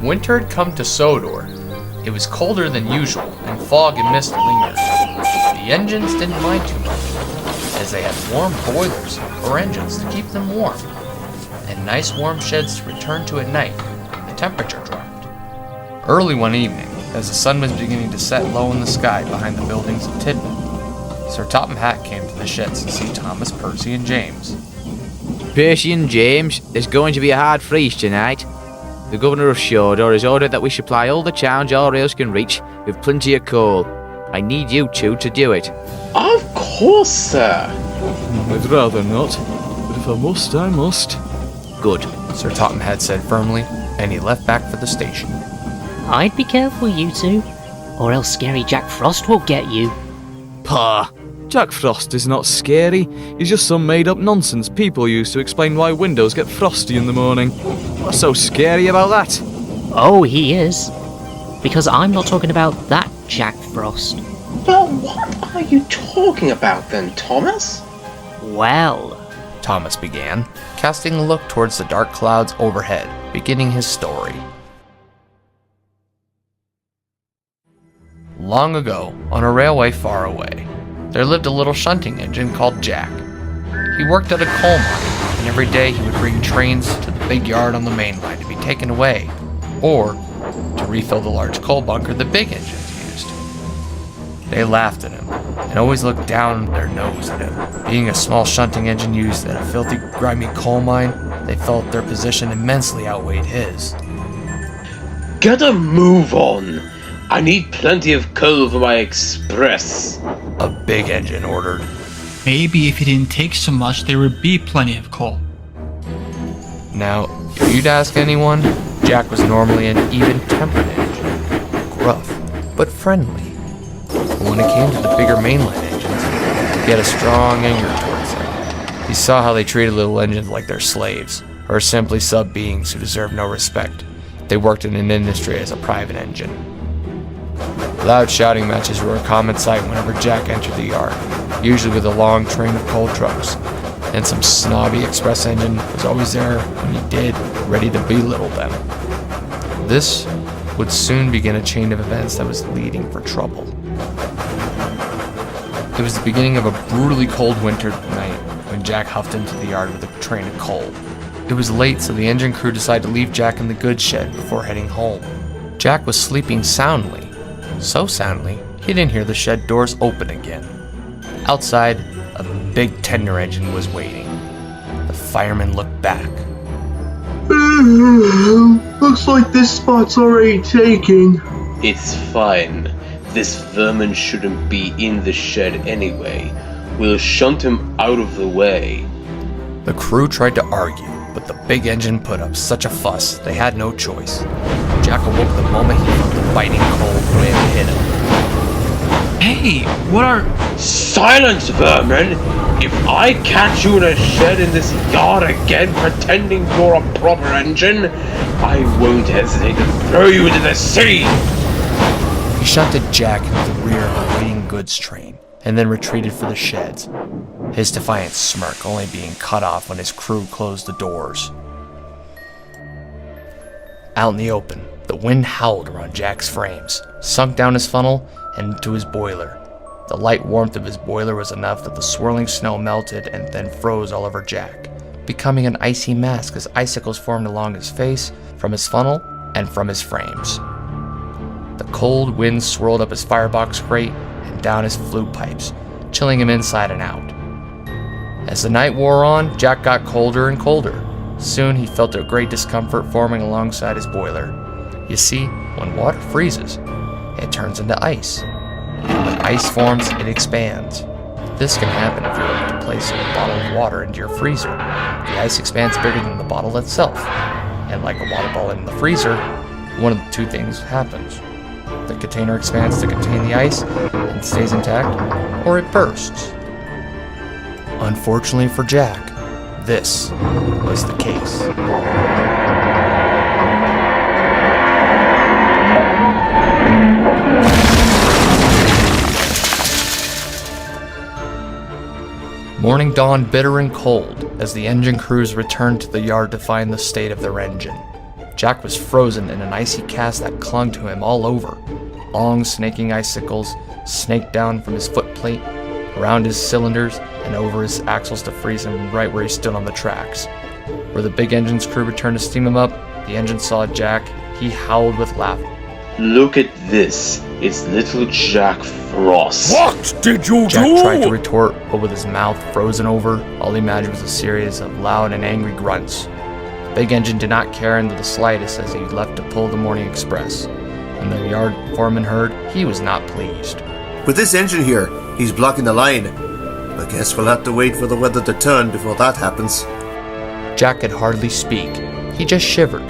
Winter had come to Sodor. It was colder than usual, and fog and mist lingered. The engines didn't mind too much, as they had warm boilers or engines to keep them warm, and nice warm sheds to return to at night when the temperature dropped. Early one evening, as the sun was beginning to set low in the sky behind the buildings of Tidman, Sir Topham Hatt came to the sheds to see Thomas, Percy, and James. Percy and James, there's going to be a hard freeze tonight. The governor of Sodor has ordered that we supply all the towns our rails can reach with plenty of coal. I need you two to do it. Of course, sir. I'd rather not, but if I must, I must. Good. Sir Topham Hatt said firmly, and he left back for the station. I'd be careful, you two, or else Scary Jack Frost will get you. Pah! Jack Frost is not scary. He's just some made-up nonsense people use to explain why windows get frosty in the morning. What's so scary about that? Oh, he is. Because I'm not talking about that Jack Frost. Well, what are you talking about then, Thomas? Well, Thomas began, casting a look towards the dark clouds overhead, beginning his story. Long ago, on a railway far away, there lived a little shunting engine called Jack. He worked at a coal mine, and every day he would bring trains to the big yard on the main line to be taken away, or to refill the large coal bunker the big engines used. They laughed at him, and always looked down their nose at him. Being a small shunting engine used at a filthy, grimy coal mine, they felt their position immensely outweighed his. Get a move on! I need plenty of coal for my express. A big engine ordered. Maybe if it didn't take so much, there would be plenty of coal. Now, if you'd ask anyone, Jack was normally an even-tempered engine, gruff but friendly. But when it came to the bigger mainline engines, he had a strong anger towards them. He saw how they treated little engines like their slaves, or simply sub-beings who deserved no respect. They worked in an industry as a private engine. Loud shouting matches were a common sight whenever Jack entered the yard, usually with a long train of coal trucks, and some snobby express engine was always there when he did, ready to belittle them. This would soon begin a chain of events that was leading for trouble. It was the beginning of a brutally cold winter night when Jack huffed into the yard with a train of coal. It was late, so the engine crew decided to leave Jack in the goods shed before heading home. Jack was sleeping soundly. So soundly, he didn't hear the shed doors open again. Outside, a big tender engine was waiting. The fireman looked back. Looks like this spot's already taken. It's fine. This vermin shouldn't be in the shed anyway. We'll shunt him out of the way. The crew tried to argue, but the big engine put up such a fuss they had no choice. Jack awoke the moment he felt the biting cold wind hit him. Hey, what are... Silence, vermin! If I catch you in a shed in this yard again pretending you're a proper engine, I won't hesitate to throw you into the sea! He shunted Jack into the rear of a waiting goods train, and then retreated for the sheds, his defiant smirk only being cut off when his crew closed the doors. Out in the open, the wind howled around Jack's frames, sunk down his funnel and into his boiler. The light warmth of his boiler was enough that the swirling snow melted and then froze all over Jack, becoming an icy mask as icicles formed along his face, from his funnel, and from his frames. The cold wind swirled up his firebox grate and down his flue pipes, chilling him inside and out. As the night wore on, Jack got colder and colder. Soon he felt a great discomfort forming alongside his boiler. You see, when water freezes, it turns into ice. And when ice forms, it expands. This can happen if you're able to place a bottle of water into your freezer. The ice expands bigger than the bottle itself. And like a water bottle in the freezer, one of the two things happens. The container expands to contain the ice and stays intact, or it bursts. Unfortunately for Jack, this was the case. Morning dawned bitter and cold as the engine crews returned to the yard to find the state of their engine. Jack was frozen in an icy cast that clung to him all over. Long snaking icicles snaked down from his foot plate, around his cylinders, and over his axles to freeze him right where he stood on the tracks. Where the big engine's crew returned to steam him up, the engine saw Jack. He howled with laughter. Look at this. It's little Jack Frost. What did you do? Jack tried to retort, but with his mouth frozen over, all he imagined was a series of loud and angry grunts. The big engine did not care in the slightest as he left to pull the morning express. When the yard foreman heard, he was not pleased. With this engine here, he's blocking the line. I guess we'll have to wait for the weather to turn before that happens. Jack could hardly speak. He just shivered.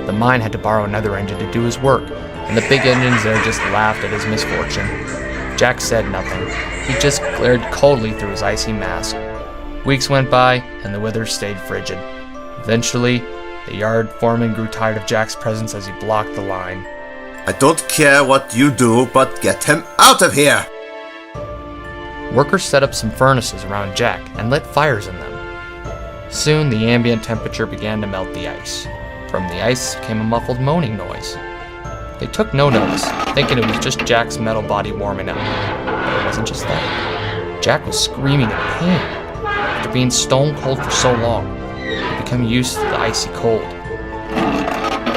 The mine had to borrow another engine to do his work, and the big engines there just laughed at his misfortune. Jack said nothing. He just glared coldly through his icy mask. Weeks went by, and the weather stayed frigid. Eventually, the yard foreman grew tired of Jack's presence as he blocked the line. I don't care what you do, but get him out of here! Workers set up some furnaces around Jack and lit fires in them. Soon, the ambient temperature began to melt the ice. From the ice came a muffled moaning noise. They took no notice, thinking it was just Jack's metal body warming up. But it wasn't just that. Jack was screaming in pain. After being stone cold for so long, he had become used to the icy cold.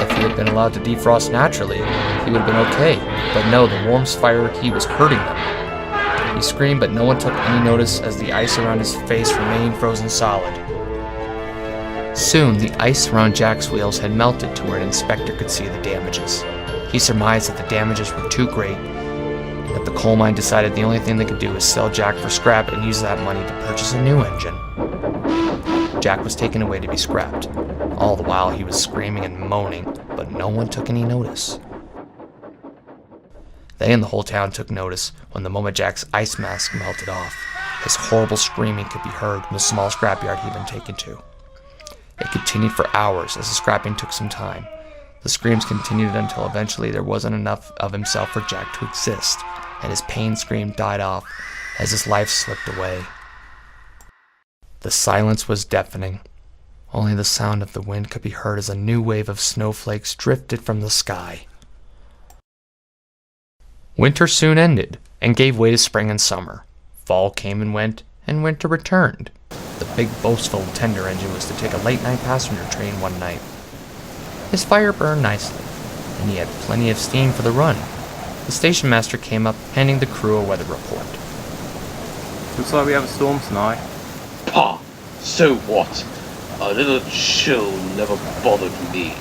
If he had been allowed to defrost naturally, he would have been okay. But no, the warm fire heat was hurting them. He screamed, but no one took any notice as the ice around his face remained frozen solid. Soon, the ice around Jack's wheels had melted to where an inspector could see the damages. He surmised that the damages were too great, and that the coal mine decided the only thing they could do was sell Jack for scrap and use that money to purchase a new engine. Jack was taken away to be scrapped. All the while he was screaming and moaning, but no one took any notice. They and the whole town took notice when the moment Jack's ice mask melted off. His horrible screaming could be heard in the small scrapyard he'd been taken to. It continued for hours as the scrapping took some time. The screams continued until eventually there wasn't enough of himself for Jack to exist, and his pain scream died off as his life slipped away. The silence was deafening. Only the sound of the wind could be heard as a new wave of snowflakes drifted from the sky. Winter soon ended and gave way to spring and summer. Fall came and winter returned. The big boastful tender engine was to take a late-night passenger train one night. His fire burned nicely, and he had plenty of steam for the run. The station master came up, handing the crew a weather report. Looks like we have a storm tonight. Pah! So what? A little chill never bothered me.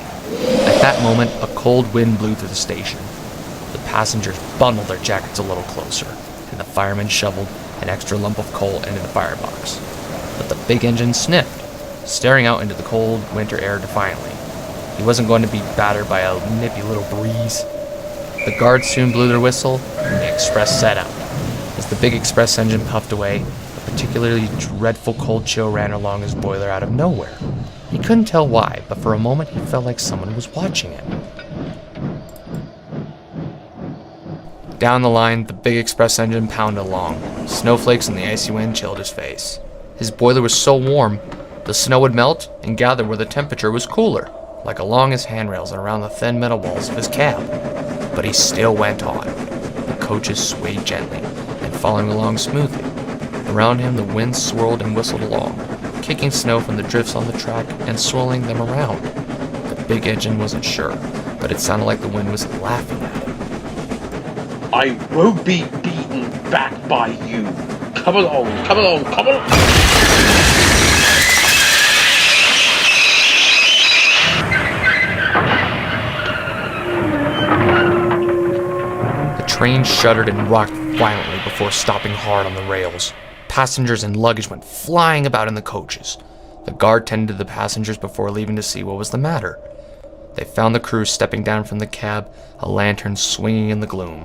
At that moment, a cold wind blew through the station. The passengers bundled their jackets a little closer, and the firemen shoveled an extra lump of coal into the firebox. But the big engine sniffed, staring out into the cold winter air defiantly. He wasn't going to be battered by a nippy little breeze. The guards soon blew their whistle, and the express set out. As the big express engine puffed away, a particularly dreadful cold chill ran along his boiler out of nowhere. He couldn't tell why, but for a moment he felt like someone was watching him. Down the line, the big express engine pounded along. Snowflakes and the icy wind chilled his face. His boiler was so warm, the snow would melt and gather where the temperature was cooler, like along his handrails and around the thin metal walls of his cab. But he still went on. The coaches swayed gently and following along smoothly. Around him, the wind swirled and whistled along, kicking snow from the drifts on the track and swirling them around. The big engine wasn't sure, but it sounded like the wind was laughing at him. I won't be beaten back by you. Come along, come along, come along! The train shuddered and rocked violently before stopping hard on the rails. Passengers and luggage went flying about in the coaches. The guard tended to the passengers before leaving to see what was the matter. They found the crew stepping down from the cab, a lantern swinging in the gloom.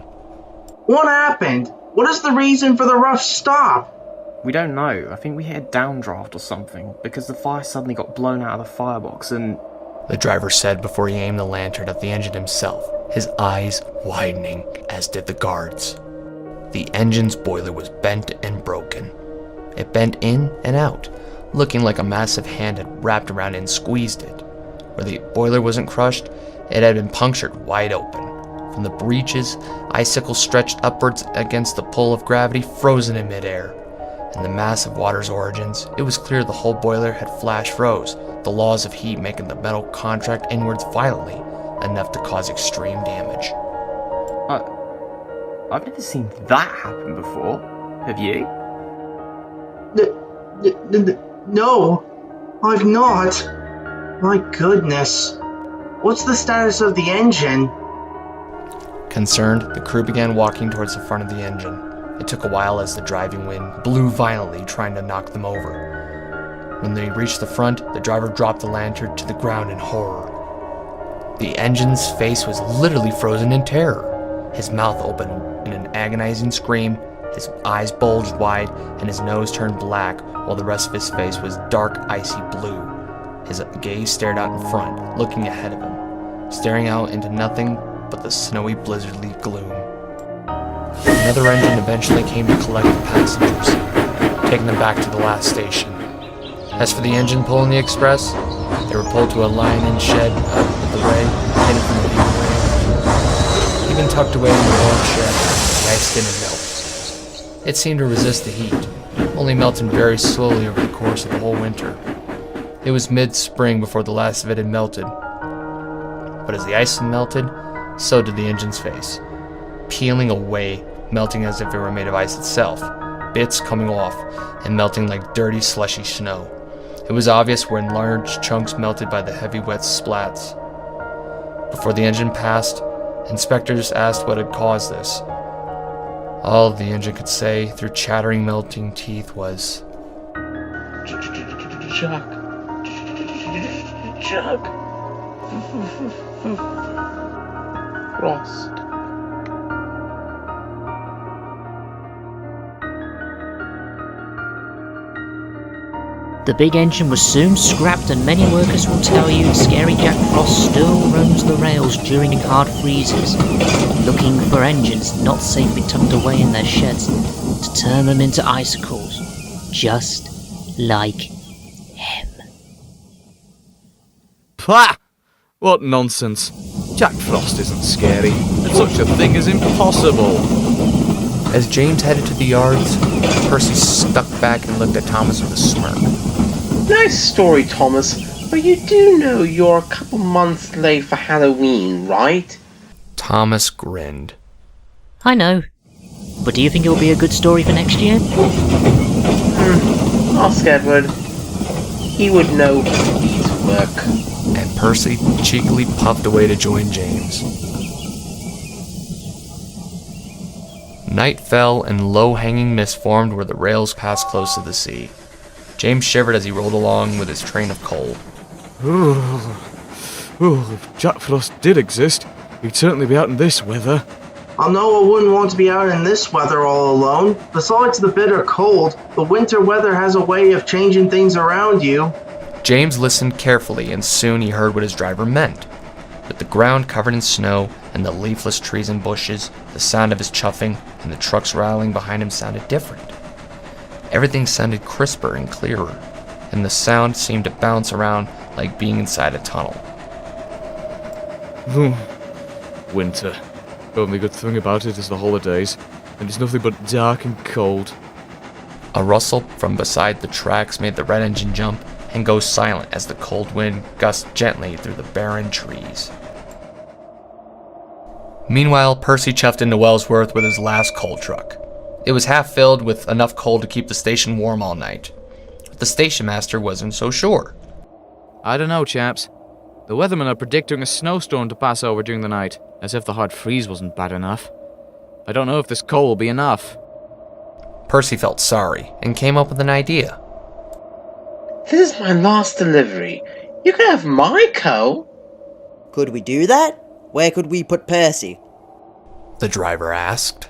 What happened? What is the reason for the rough stop? We don't know. I think we hit a downdraft or something, because the fire suddenly got blown out of the firebox and... The driver said before he aimed the lantern at the engine himself, his eyes widening, as did the guards. The engine's boiler was bent and broken. It bent in and out, looking like a massive hand had wrapped around it and squeezed it. Where the boiler wasn't crushed, It had been punctured wide open. From the breaches, icicles stretched upwards against the pull of gravity, frozen in midair. In the massive water's origins, it was clear the whole boiler had flash froze, the laws of heat making the metal contract inwards violently, enough to cause extreme damage. I've never seen that happen before. Have you? No, I've not. My goodness. What's the status of the engine? Concerned, the crew began walking towards the front of the engine. It took a while as the driving wind blew violently, trying to knock them over. When they reached the front, the driver dropped the lantern to the ground in horror. The engine's face was literally frozen in terror. His mouth opened in an agonizing scream, his eyes bulged wide, and his nose turned black, while the rest of his face was dark, icy blue. His gaze stared out in front, looking ahead of him, staring out into nothing but the snowy, blizzardly gloom. Another engine eventually came to collect the passengers, taking them back to the last station. As for the engine pulling the express, they were pulled to a line-in shed out of the way, hidden from the view. Even tucked away in the warm shed, the ice didn't melt. It seemed to resist the heat, only melting very slowly over the course of the whole winter. It was mid-spring before the last of it had melted. But as the ice melted, so did the engine's face, peeling away, melting as if it were made of ice itself, bits coming off and melting like dirty, slushy snow. It was obvious when large chunks melted by the heavy wet splats. Before the engine passed, inspectors asked what had caused this. All the engine could say through chattering, melting teeth was, Chuck. Frost. The big engine was soon scrapped, and many workers will tell you Scary Jack Frost still roams the rails during hard freezes, looking for engines not safely tucked away in their sheds to turn them into icicles, just like him. Pah! What nonsense. Jack Frost isn't scary, and such a thing is impossible. As James headed to the yards, Percy stuck back and looked at Thomas with a smirk. Nice story, Thomas, but you do know you're a couple months late for Halloween, right? Thomas grinned. I know, but do you think it will be a good story for next year? Ask Edward. He would know his work. And Percy cheekily puffed away to join James. Night fell and low-hanging mist formed where the rails passed close to the sea. James shivered as he rolled along with his train of coal. If Jack Frost did exist, he'd certainly be out in this weather. I know I wouldn't want to be out in this weather all alone. Besides the bitter cold, the winter weather has a way of changing things around you. James listened carefully, and soon he heard what his driver meant. With the ground covered in snow and the leafless trees and bushes, the sound of his chuffing and the trucks rattling behind him sounded different. Everything sounded crisper and clearer, and the sound seemed to bounce around like being inside a tunnel. Winter. The only good thing about it is the holidays, and it's nothing but dark and cold. A rustle from beside the tracks made the red engine jump and go silent as the cold wind gusted gently through the barren trees. Meanwhile, Percy chuffed into Wellsworth with his last coal truck. It was half filled with enough coal to keep the station warm all night. But the station master wasn't so sure. I don't know, chaps. The weathermen are predicting a snowstorm to pass over during the night, as if the hard freeze wasn't bad enough. I don't know if this coal will be enough. Percy felt sorry and came up with an idea. This is my last delivery. You can have my coal. Could we do that? Where could we put Percy? The driver asked.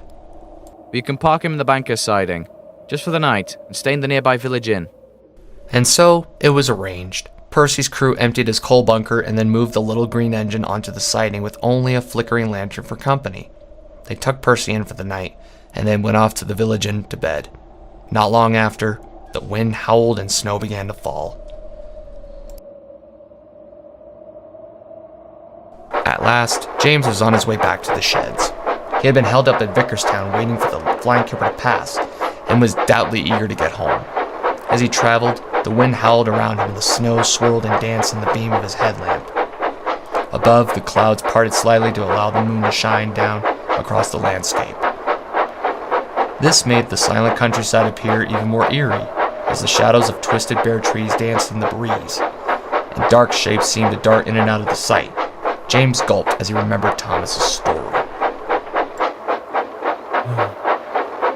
We can park him in the banker's siding, just for the night, and stay in the nearby village inn. And so it was arranged. Percy's crew emptied his coal bunker and then moved the little green engine onto the siding with only a flickering lantern for company. They tucked Percy in for the night and then went off to the village inn to bed. Not long after, the wind howled and snow began to fall. At last, James was on his way back to the sheds. He had been held up at Vickerstown waiting for the flying kipper to pass, and was doubtly eager to get home. As he traveled, the wind howled around him and the snow swirled and danced in the beam of his headlamp. Above, the clouds parted slightly to allow the moon to shine down across the landscape. This made the silent countryside appear even more eerie, as the shadows of twisted bare trees danced in the breeze, and dark shapes seemed to dart in and out of the sight. James gulped as he remembered Thomas's story.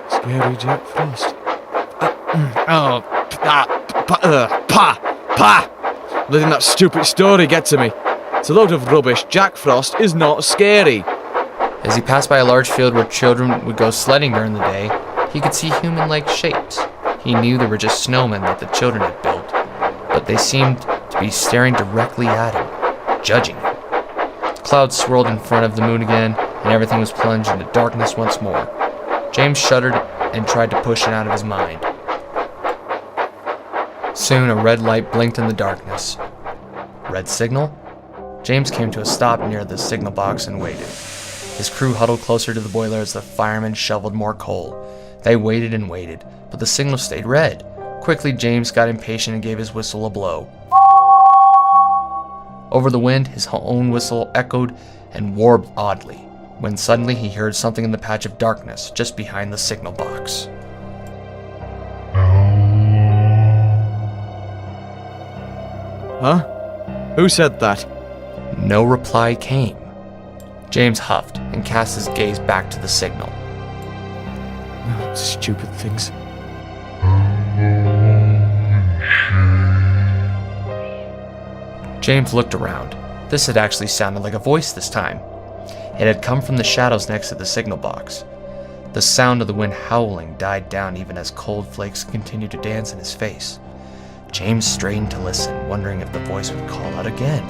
Scary Jack Frost. Letting that stupid story get to me. It's a load of rubbish. Jack Frost is not scary. As he passed by a large field where children would go sledding during the day, he could see human-like shapes. He knew they were just snowmen that the children had built, but they seemed to be staring directly at him, judging him. Clouds swirled in front of the moon again, and everything was plunged into darkness once more. James shuddered and tried to push it out of his mind. Soon a red light blinked in the darkness. Red signal? James came to a stop near the signal box and waited. His crew huddled closer to the boiler as the firemen shoveled more coal. They waited and waited, but the signal stayed red. Quickly, James got impatient and gave his whistle a blow. Over the wind, his own whistle echoed and warbled oddly, when suddenly he heard something in the patch of darkness just behind the signal box. Huh? Who said that? No reply came. James huffed and cast his gaze back to the signal. Oh, stupid things. James looked around. This had actually sounded like a voice this time. It had come from the shadows next to the signal box. The sound of the wind howling died down even as cold flakes continued to dance in his face. James strained to listen, wondering if the voice would call out again.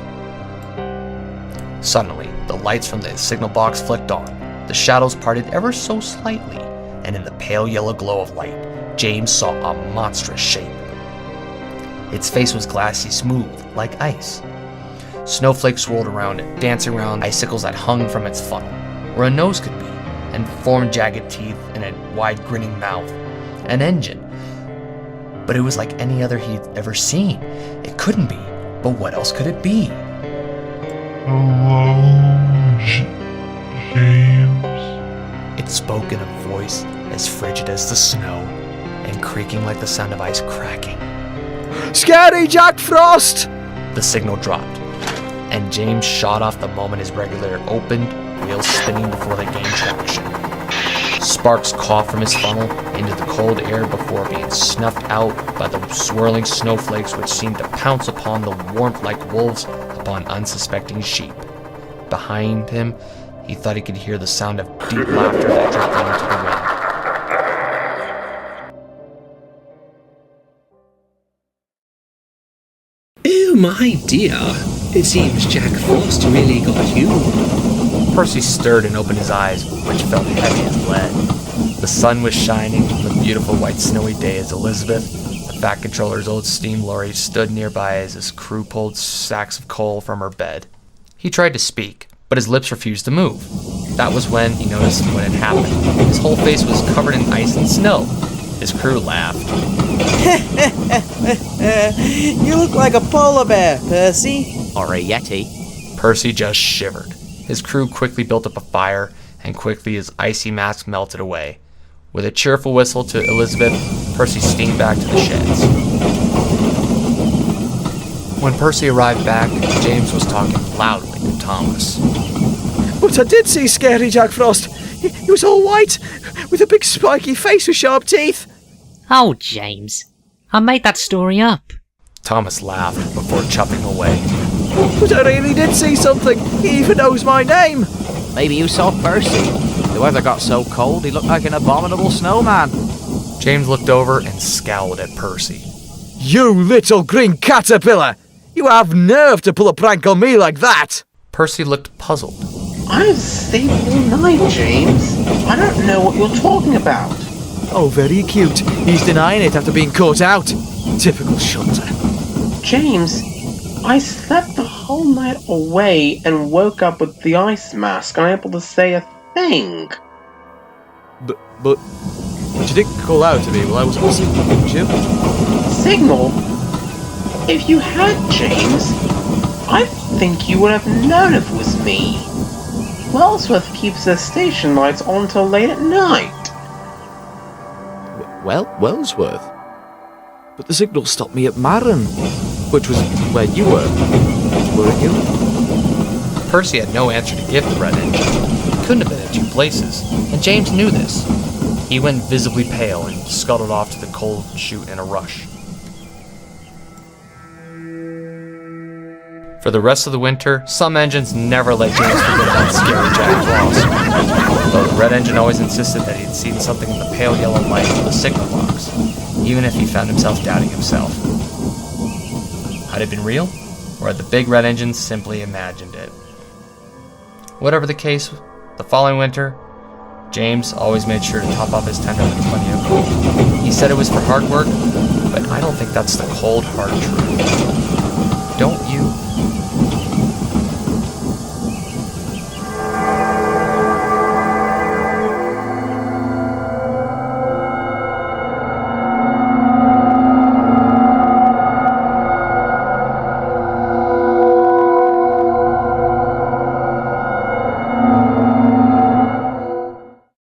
Suddenly, the lights from the signal box flicked on. The shadows parted ever so slightly, and in the pale yellow glow of light, James saw a monstrous shape. Its face was glassy smooth, like ice. Snowflakes swirled around it, dancing around icicles that hung from its funnel, where a nose could be, and formed jagged teeth in a wide grinning mouth. An engine. But it was like any other he'd ever seen. It couldn't be, but what else could it be? Hello, James. It spoke in a voice as frigid as the snow, and creaking like the sound of ice cracking. Scary Jack Frost! The signal dropped, and James shot off the moment his regulator opened, wheels spinning before they gained traction. Sparks coughed from his funnel into the cold air before being snuffed out by the swirling snowflakes which seemed to pounce upon the warmth like wolves upon unsuspecting sheep. Behind him, he thought he could hear the sound of deep laughter that drifted into the wind. Oh my dear, it seems Jack Frost really got you. Percy stirred and opened his eyes, which felt heavy as lead. The sun was shining on the beautiful white snowy day as Elizabeth, the Fat Controller's old steam lorry, stood nearby as his crew pulled sacks of coal from her bed. He tried to speak, but his lips refused to move. That was when he noticed what had happened. His whole face was covered in ice and snow. His crew laughed. You look like a polar bear, Percy. Or a yeti. Percy just shivered. His crew quickly built up a fire, and quickly his icy mask melted away. With a cheerful whistle to Elizabeth, Percy steamed back to the sheds. When Percy arrived back, James was talking loudly to Thomas. But I did see Scary Jack Frost. He was all white, with a big spiky face with sharp teeth. Oh, James. I made that story up. Thomas laughed before chopping away. But I really did see something. He even knows my name. Maybe you saw Percy. The weather got so cold he looked like an abominable snowman. James looked over and scowled at Percy. You little green caterpillar! You have nerve to pull a prank on me like that! Percy looked puzzled. I've stayed all night, James. I don't know what you're talking about. Oh, very cute. He's denying it after being caught out. Typical shunter. James, I slept the whole night away and woke up with the ice mask, unable to say a thing. But you didn't call out to me while I was asleep, didn't you? Signal? If you had, James, I think you would have known if it was me. Wellsworth keeps their station lights on till late at night. Well, Wellsworth? But the signal stopped me at Marin, which was where you were. Weren't you? Percy had no answer to give the red engine. He couldn't have been in two places, and James knew this. He went visibly pale and scuttled off to the cold chute in a rush. For the rest of the winter, some engines never let James forget about scary Jack Frost. Though the red engine always insisted that he'd seen something in the pale yellow light of the signal box, even if he found himself doubting himself. Had it been real, or had the big red engine simply imagined it? Whatever the case, the following winter, James always made sure to top off his tender with plenty of coal. He said it was for hard work, but I don't think that's the cold, hard truth.